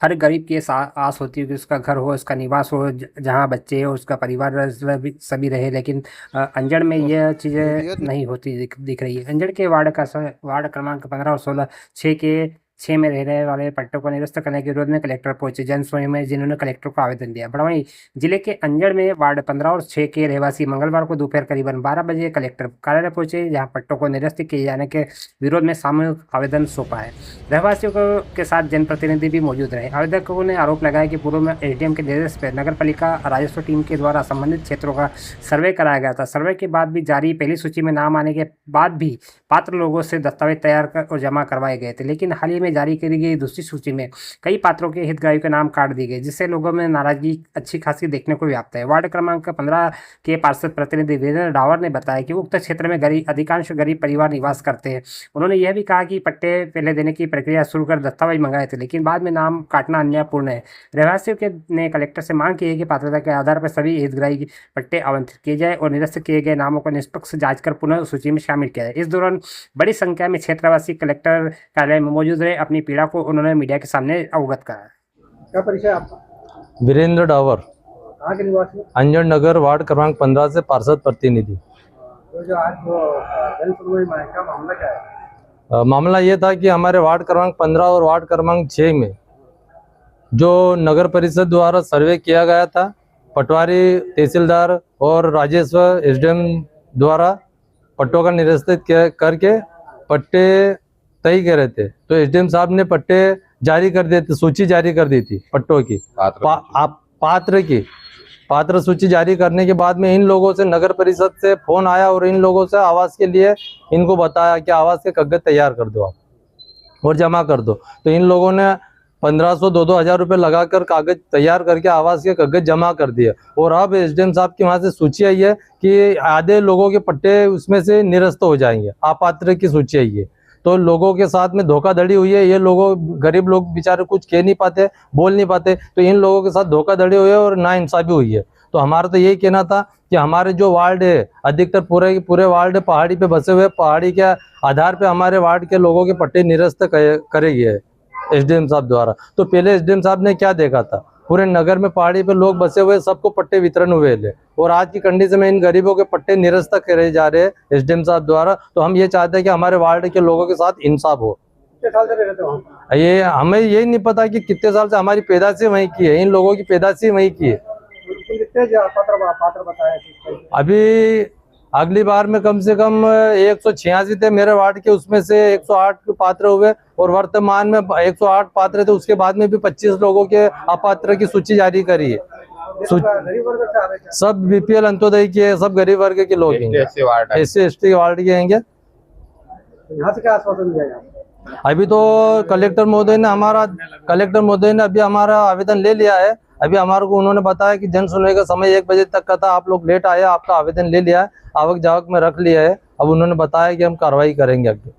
हर गरीब की आस होती है कि उसका घर हो, उसका निवास हो, जहाँ बच्चे हो, उसका परिवार सभी रहे। लेकिन अंजड़ में यह चीज़ें नहीं होती दिख रही है। अंजड़ के वार्ड क्रमांक 15 और 16 छः में रहने वाले पट्टों को निरस्त करने के विरोध में कलेक्टर पहुंचे जन समूह में, जिन्होंने कलेक्टर को आवेदन दिया। बड़वानी जिले के अंजड़ में वार्ड 15 और 6 के रहवासी मंगलवार को दोपहर करीबन 12 बजे कलेक्टर कार्यालय पहुंचे, जहां पट्टों को निरस्त किए जाने के विरोध में सामूहिक आवेदन सौंपा है। रहवासियों के साथ जनप्रतिनिधि भी मौजूद रहे। आवेदकों ने आरोप लगाया कि पूर्व में एसडीएम के निर्देश पर नगर पालिका राजस्व टीम के द्वारा संबंधित क्षेत्रों का सर्वे कराया गया था। सर्वे के बाद भी जारी पहली सूची में नाम आने के बाद भी पात्र लोगों से दस्तावेज तैयार कर और जमा करवाए गए थे, लेकिन हाल ही में जारी करी गई दूसरी सूची में कई पात्रों के हितग्राहियों के नाम काट दिए गए, जिससे लोगों में नाराजगी अच्छी खासी देखने को व्याप्त है। वार्ड क्रमांक 15 के पार्षद प्रतिनिधि वीरेंद्र डावर ने बताया कि उक्त क्षेत्र में अधिकांश गरीब परिवार निवास करते हैं। उन्होंने यह भी कहा कि पट्टे पहले देने की प्रक्रिया शुरू कर दस्तावेज मंगाए थे, लेकिन बाद में नाम काटना अन्यायपूर्ण है। रहवासियों के ने कलेक्टर से मांग की है कि पात्रता के आधार पर सभी हितग्राही पट्टे आवंटित किए जाए और निरस्त किए गए नामों को निष्पक्ष जांच कर पुनः सूची में शामिल किया जाए। इस दौरान बड़ी संख्या में क्षेत्रवासी कलेक्टर कार्यालय में मौजूद रहे। अपनी पीड़ा को उन्होंने मीडिया के सामने अवगत कराया। क्या परिचय आपका? वीरेंद्र डावर, कहाँ के निवासी? अंजड़ नगर, वार्ड क्रमांक 15 से पार्षद प्रतिनिधि। तो जो आज जन सुनवाई में क्या मामला क्या है? मामला ये था कि हमारे वार्ड क्रमांक 15 और वार्ड क्रमांक 6 में जो नगर परिषद द्वारा सर्वे किया गया था, पटवारी, तहसीलदार और राजस्व एसडीएम द्वारा पट्टों का निरस्त करके पट्टे तय करे थे। तो एसडीएम साहब ने पट्टे जारी कर दिए थे, सूची जारी कर दी थी पट्टों की, पात्र सूची जारी करने के बाद में इन लोगों से नगर परिषद से फोन आया और इन लोगों से आवास के लिए इनको बताया कि आवास के कागज तैयार कर दो आप और जमा कर दो। तो इन लोगों ने 1500 2-2 हज़ार रुपये लगाकर कागज तैयार करके आवास के कागज जमा कर दिए। और अब एसडीएम साहब की वहाँ से सूची आई है कि आधे लोगों के पट्टे उसमें से निरस्त हो जाएंगे, अपात्र की सूची आई है। तो लोगों के साथ में धोखाधड़ी हुई है। ये लोगों, गरीब लोग बेचारे कुछ कह नहीं पाते, बोल नहीं पाते, तो इन लोगों के साथ धोखाधड़ी हुई है और नाइंसाफी हुई है। तो हमारा तो यही कहना था कि हमारे जो वार्ड है, अधिकतर पूरे वार्ड पहाड़ी पे बसे हुए, पहाड़ी के आधार पे हमारे वार्ड के लोगों के पट्टे निरस्त करे गए एसडीएम साहब द्वारा। तो पहले एसडीएम साहब ने क्या देखा था, पूरे नगर में पहाड़ी पे लोग बसे हुए, सबको पट्टे वितरण हुए थे, और आज की कंडीशन में इन गरीबों के पट्टे निरस्त करे जा रहे हैं एसडीएम साहब द्वारा। तो हम ये चाहते हैं कि हमारे वार्ड के लोगों के साथ इंसाफ हो। कितने साल से रहते हो? ये हमें यही नहीं पता कि कितने साल से, हमारी पैदाशी वहीं की है, इन लोगों की पैदाशी वहीं की है। कितने पात्र बताया? अभी अगली बार में कम से कम 186 थे मेरे वार्ड के, उसमें से 108 पात्र हुए, और वर्तमान में 108 पात्र थे। उसके बाद में भी 25 लोगों के अपात्र की सूची जारी करी है। गरीब वर्ग से आ रहे हैं? सब बीपीएल अंत्योदय के है, सब गरीब वर्ग के लोग हैं, SC ST वार्ड के हैं। यहाँ से क्या आश्वासन दिया जाए? अभी तो कलेक्टर महोदय ने अभी हमारा आवेदन ले लिया है। अभी हमारे को उन्होंने बताया कि जन सुनवाई का समय 1 बजे तक का था, आप लोग लेट आए, आपका आवेदन ले लिया है, आवक जावक में रख लिया है। अब उन्होंने बताया कि हम कार्रवाई करेंगे आगे।